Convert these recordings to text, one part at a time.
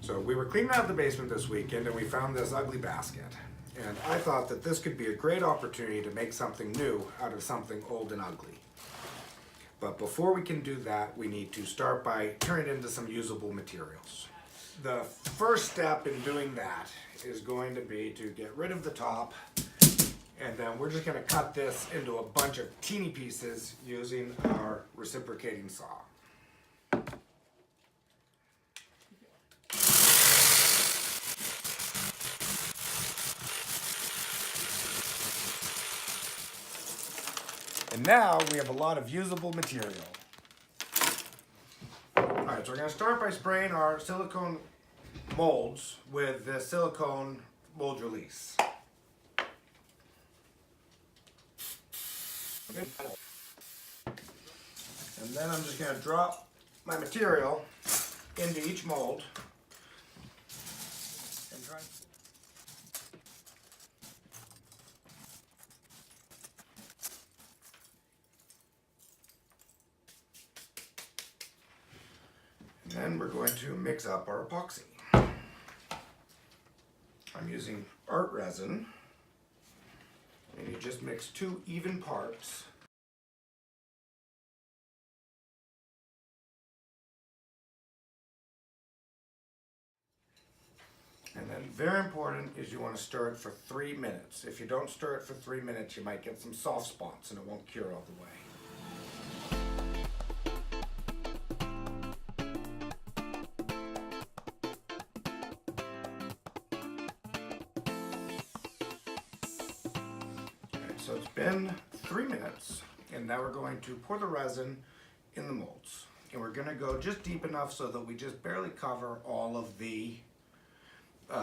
So we were cleaning out the basement this weekend and we found this ugly basket. And I thought that this could be a great opportunity to make something new out of something old and ugly. But before we can do that, we need to start by turning it into some usable materials. The first step in doing that is going to be to get rid of the top, and then we're just going to cut this into a bunch of teeny pieces using our reciprocating saw. And now we have a lot of usable material. Alright, so we're going to start by spraying our silicone molds with the silicone mold release. Okay. And then I'm just going to drop my material into each mold and try. Then we're going to mix up our epoxy. I'm using art resin, and you just mix 2 even parts. And then very important is you want to stir it for 3 minutes. If you don't stir it for 3 minutes, you might get some soft spots and it won't cure all the way. So it's been 3 minutes, and now we're going to pour the resin in the molds. And we're going to go just deep enough so that we just barely cover all of the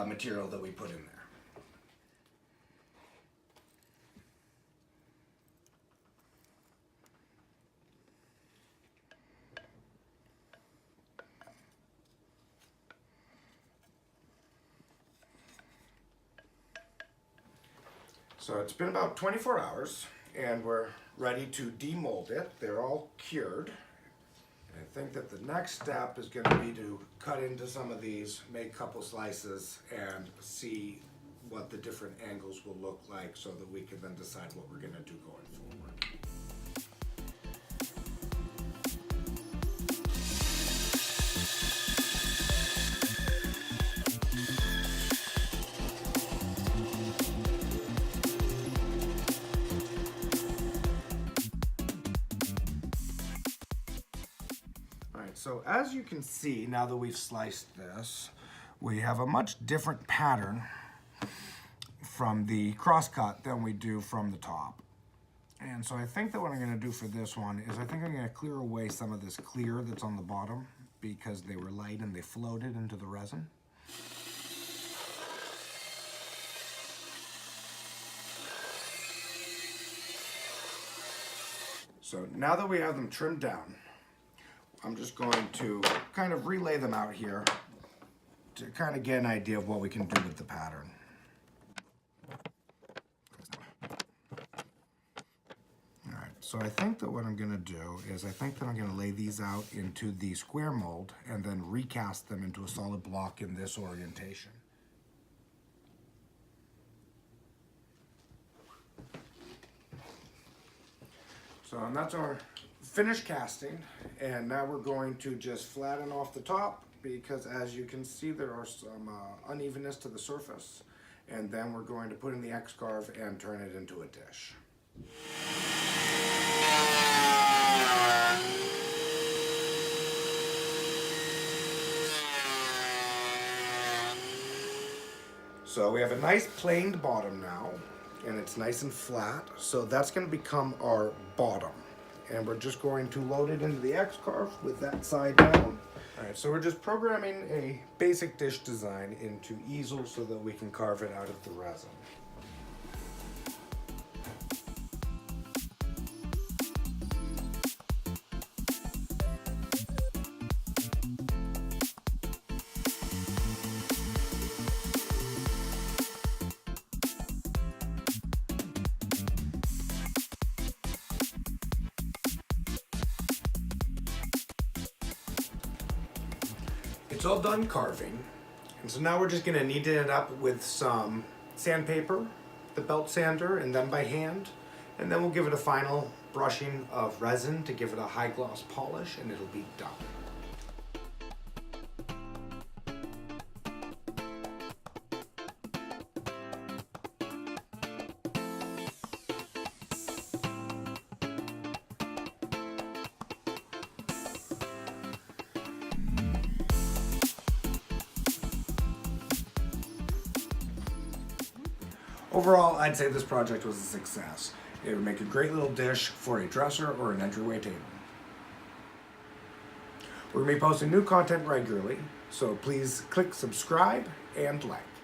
material that we put in there. So it's been about 24 hours and we're ready to demold it. They're all cured. And I think that the next step is going to be to cut into some of these, make a couple slices, and see what the different angles will look like so that we can then decide what we're going to do going forward. So as you can see, now that we've sliced this, we have a much different pattern from the crosscut than we do from the top. And so I think that what I'm going to do for this one is I think I'm going to clear away some of this clear that's on the bottom because they were light and they floated into the resin. So now that we have them trimmed down, I'm just going to kind of relay them out here to kind of get an idea of what we can do with the pattern. All right, so I think that what I'm going to do is I think that I'm going to lay these out into the square mold and then recast them into a solid block in this orientation. So and that's our finished casting, and now we're going to just flatten off the top because as you can see there are some unevenness to the surface, and then we're going to put in the X-Carve and turn it into a dish. So we have a nice planed bottom now, and it's nice and flat, so that's going to become our bottom. And we're just going to load it into the X-Carve with that side down. All right, so we're just programming a basic dish design into easel so that we can carve it out of the resin. It's all done carving, And so now we're just going to knead it up with some sandpaper, the belt sander, and then by hand. And then we'll give it a final brushing of resin to give it a high gloss polish, and it'll be done. Overall, I'd say this project was a success. It would make a great little dish for a dresser or an entryway table. We're going to be posting new content regularly, so please click subscribe and like.